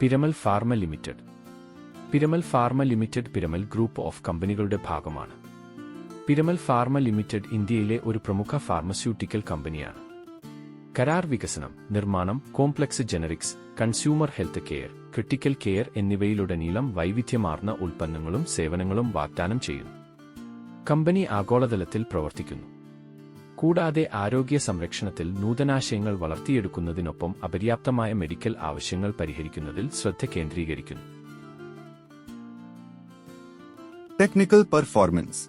Piramal pharma limited. Piramal pharma limited Piramal group of കമ്പനികളുടെ ഭാഗമാണ്. Piramal pharma limited ഇന്ത്യയിലെ ഒരു പ്രമുഖ ഫാർമസ്യൂട്ടിക്കൽ കമ്പനിയാണ്. കരാർ വികസനം, നിർമ്മാണം, complex generics, consumer health care, critical care എന്നിവയിലുടനീളം വൈവിധ്യമാർന്ന ഉൽപ്പന്നങ്ങളും സേവനങ്ങളും വാഗ്ദാനം ചെയ്യുന്നു. കമ്പനി ആഗോളതലത്തിൽ പ്രവർത്തിക്കുന്നു. കൂടാതെ ആരോഗ്യ സംരക്ഷണത്തിൽ നൂതനാശയങ്ങൾ വളർത്തിയെടുക്കുന്നതിനൊപ്പം അപര്യാപ്തമായ മെഡിക്കൽ ആവശ്യങ്ങൾ പരിഹരിക്കുന്നതിൽ ശ്രദ്ധ കേന്ദ്രീകരിക്കുന്നു. Technical performance.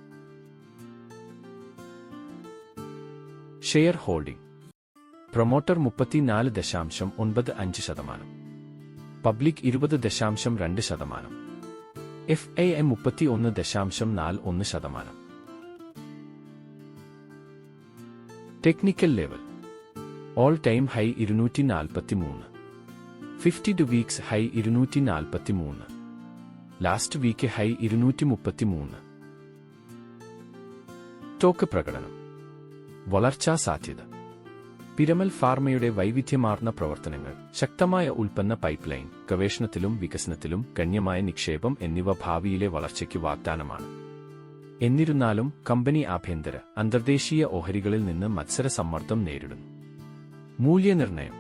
Share holding. Promoter 34.95%, public 20.2%, FII 31.41%. Technical level. All time high 243, 52 weeks high 243, last week high 233. Stock പ്രകടനം. വളർച്ചാ സാധ്യത. പിരമൽ ഫാർമയുടെ വൈവിധ്യമാർന്ന പ്രവർത്തനങ്ങൾ, ശക്തമായ ഉൽപ്പന്ന പൈപ്പ്ലൈൻ, ഗവേഷണത്തിലും വികസനത്തിലും ഗണ്യമായ നിക്ഷേപം എന്നിവ ഭാവിയിലെ വളർച്ചയ്ക്ക് വാഗ്ദാനമാണ്. എന്നിരുന്നാലും കമ്പനി ആഭ്യന്തര, അന്തർദേശീയ ഓഹരികളിൽ നിന്ന് മത്സര സമ്മർദ്ദം നേരിടുന്നു. മൂല്യനിർണ്ണയം.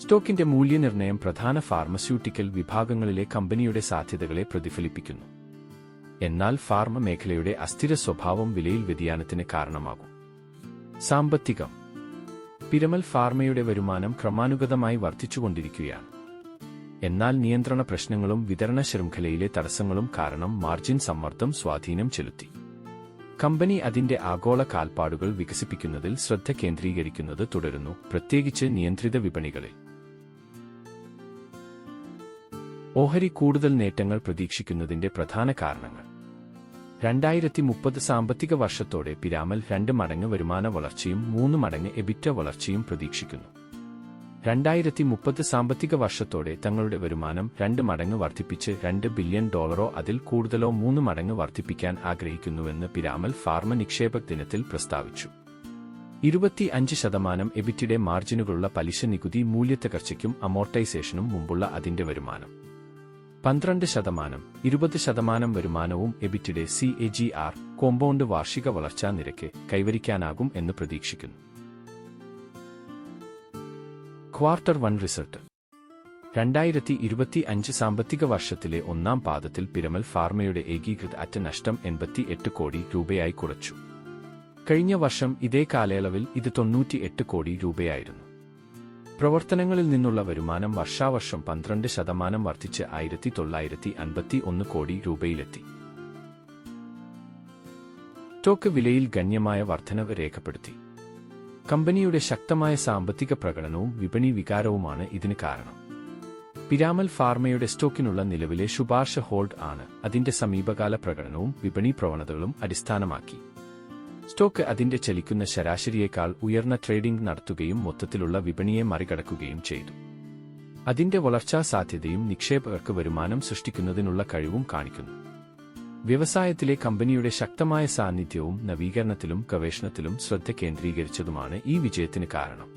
സ്റ്റോക്കിന്റെ മൂല്യനിർണ്ണയം പ്രധാന ഫാർമസ്യൂട്ടിക്കൽ വിഭാഗങ്ങളിലെ കമ്പനിയുടെ സാധ്യതകളെ പ്രതിഫലിപ്പിക്കുന്നു. എന്നാൽ ഫാർമ മേഖലയുടെ അസ്ഥിര സ്വഭാവം വിലയിൽ വ്യതിയാനത്തിന് കാരണമാകും. സാമ്പത്തികം. പിരമൽ ഫാർമയുടെ വരുമാനം ക്രമാനുഗതമായി വർദ്ധിച്ചുകൊണ്ടിരിക്കുകയാണ്. എന്നാൽ നിയന്ത്രണ പ്രശ്നങ്ങളും വിതരണ ശൃംഖലയിലെ തടസ്സങ്ങളും കാരണം മാർജിൻ സമ്മർദ്ദം സ്വാധീനം ചെലുത്തി. കമ്പനി അതിന്റെ ആഗോള കാൽപ്പാടുകൾ വികസിപ്പിക്കുന്നതിൽ ശ്രദ്ധ കേന്ദ്രീകരിക്കുന്നത് തുടരുന്നു, പ്രത്യേകിച്ച് നിയന്ത്രിത വിപണികളിൽ. ഓഹരി കൂടുതൽ നേട്ടങ്ങൾ പ്രതീക്ഷിക്കുന്നതിന്റെ പ്രധാന കാരണങ്ങൾ. 2030 സാമ്പത്തിക വർഷത്തോടെ പിരാമൽ 2 മടങ്ങ് വരുമാന വളർച്ചയും 3 മടങ്ങ് എബിറ്റ വളർച്ചയും പ്രതീക്ഷിക്കുന്നു. 2030 സാമ്പത്തിക വർഷത്തോടെ തങ്ങളുടെ വരുമാനം 2 മടങ്ങ് വർദ്ധിപ്പിച്ച് $2 ബില്യൺ അതിൽ കൂടുതലോ 3 മടങ്ങ് വർദ്ധിപ്പിക്കാൻ ആഗ്രഹിക്കുന്നുവെന്ന് പിരാമൽ ഫാർമ നിക്ഷേപക ദിനത്തിൽ പ്രസ്താവിച്ചു. 25% എബിറ്റയുടെ മാർജിനുകളുള്ള പലിശ നികുതി മൂല്യത്തകർച്ചയ്ക്കും അമോർട്ടൈസേഷനും മുമ്പുള്ള അതിന്റെ വരുമാനം. 12%, 20% വരുമാനവും എബിറ്റയുടെ CAGR കോമ്പൗണ്ട് വാർഷിക വളർച്ചാ നിരക്ക് കൈവരിക്കാനാകും എന്ന് പ്രതീക്ഷിക്കുന്നു. Quarter 1 result. 2025 സാമ്പത്തിക വർഷത്തിലെ ഒന്നാം പാദത്തിൽ പിരമൽ ഫാർമയുടെ ഏകീകൃത അറ്റ നഷ്ടം 88 കോടി രൂപയായി കുറച്ചു. കഴിഞ്ഞ വർഷം ഇതേ കാലയളവിൽ ഇത് 98 കോടി രൂപയായിരുന്നു. പ്രവർത്തനങ്ങളിൽ നിന്നുള്ള വരുമാനം വർഷാവർഷം 12% വർദ്ധിച്ച് 1951 കോടി രൂപയിലെത്തി. സ്റ്റോക്ക് വിലയിൽ ഗണ്യമായ വർധനവ് രേഖപ്പെടുത്തി. കമ്പനിയുടെ ശക്തമായ സാമ്പത്തിക പ്രകടനവും വിപണി വികാരവുമാണ് ഇതിന് കാരണം. പിരാമൽ ഫാർമയുടെ സ്റ്റോക്കിനുള്ള നിലവിലെ ശുപാർശ ഹോൾഡ് ആണ് അതിന്റെ സമീപകാല പ്രകടനവും വിപണി പ്രവണതകളും അടിസ്ഥാനമാക്കി. സ്റ്റോക്ക് അതിന്റെ ചലിക്കുന്ന ശരാശരിയേക്കാൾ ഉയർന്ന ട്രേഡിംഗ് നടത്തുകയും മൊത്തത്തിലുള്ള വിപണിയെ മറികടക്കുകയും ചെയ്തു. അതിന്റെ വളർച്ചാ സാധ്യതയും നിക്ഷേപകർക്ക് വരുമാനം സൃഷ്ടിക്കുന്നതിനുള്ള കഴിവും കാണിക്കുന്നു. വ്യവസായത്തിലെ കമ്പനിയുടെ ശക്തമായ സാന്നിധ്യവും നവീകരണത്തിലും ഗവേഷണത്തിലും ശ്രദ്ധ കേന്ദ്രീകരിച്ചതുമാണ് ഈ വിജയത്തിന് കാരണം.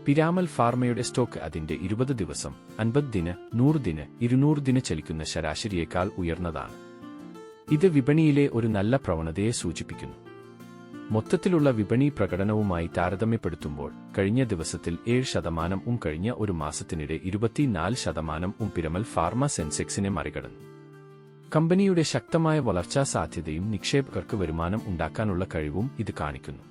പിരാമൽ ഫാർമയുടെ സ്റ്റോക്ക് അതിന്റെ 20 ദിവസം, 50 ദിന, 100 ദിന, 200 ദിന ചലിക്കുന്ന ശരാശരിയേക്കാൾ ഉയർന്നതാണ്. ഇത് വിപണിയിലെ ഒരു നല്ല പ്രവണതയെ സൂചിപ്പിക്കുന്നു. മൊത്തത്തിലുള്ള വിപണി പ്രകടനവുമായി താരതമ്യപ്പെടുത്തുമ്പോൾ കഴിഞ്ഞ ദിവസത്തിൽ 7% കഴിഞ്ഞ ഒരു മാസത്തിനിടെ 24% പിരമൽ ഫാർമ സെൻസെക്സിനെ മറികടന്നു. കമ്പനിയുടെ ശക്തമായ വളർച്ചാ സാധ്യതയും നിക്ഷേപകർക്ക് വരുമാനം ഉണ്ടാക്കാനുള്ള കഴിവും ഇത് കാണിക്കുന്നു.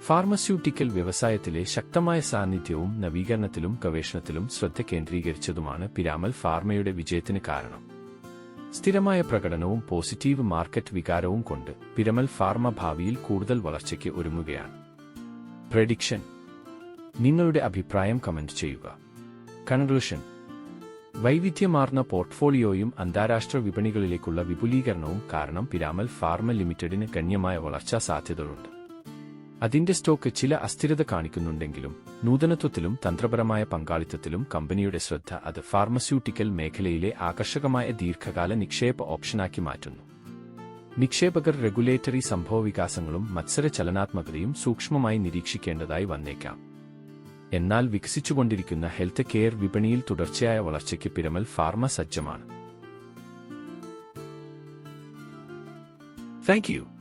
ഫാർമസ്യൂട്ടിക്കൽ വ്യവസായത്തിലെ ശക്തമായ സാന്നിധ്യവും നവീകരണത്തിലും ഗവേഷണത്തിലും ശ്രദ്ധ കേന്ദ്രീകരിച്ചതുമാണ് പിരാമൽ ഫാർമയുടെ വിജയത്തിന് കാരണം. സ്ഥിരമായ പ്രകടനവും പോസിറ്റീവ് മാർക്കറ്റ് വികാരവും കൊണ്ട് പിരമൽ ഫാർമ ഭാവിയിൽ കൂടുതൽ വളർച്ചയ്ക്ക് ഒരുങ്ങുകയാണ്. പ്രഡിക്ഷൻ. നിങ്ങളുടെ അഭിപ്രായം കമന്റ് ചെയ്യുക. കൺക്ലൂഷൻ. വൈവിധ്യമാർന്ന പോർട്ട്ഫോളിയോയും അന്താരാഷ്ട്ര വിപണികളിലേക്കുള്ള വിപുലീകരണവും കാരണം പിരാമൽ ഫാർമ ലിമിറ്റഡിന് ഗണ്യമായ വളർച്ചാ സാധ്യതകളുണ്ട്. അതിന്റെ സ്റ്റോക്ക് ചില അസ്ഥിരത കാണിക്കുന്നുണ്ടെങ്കിലും നൂതനത്വത്തിലും തന്ത്രപരമായ പങ്കാളിത്തത്തിലും കമ്പനിയുടെ ശ്രദ്ധ അത് ഫാർമസ്യൂട്ടിക്കൽ മേഖലയിലെ ആകർഷകമായ ദീർഘകാല നിക്ഷേപ ഓപ്ഷനാക്കി മാറ്റുന്നു. നിക്ഷേപകർ റെഗുലേറ്ററി സംഭവവികാസങ്ങളും മത്സര ചലനാത്മകതയും സൂക്ഷ്മമായി നിരീക്ഷിക്കേണ്ടതായി വന്നേക്കാം. എന്നാൽ വികസിച്ചുകൊണ്ടിരിക്കുന്ന ഹെൽത്ത് കെയർ വിപണിയിൽ തുടർച്ചയായ വളർച്ചയ്ക്ക് പിരമൽ ഫാർമ സജ്ജമാണ്. Thank you.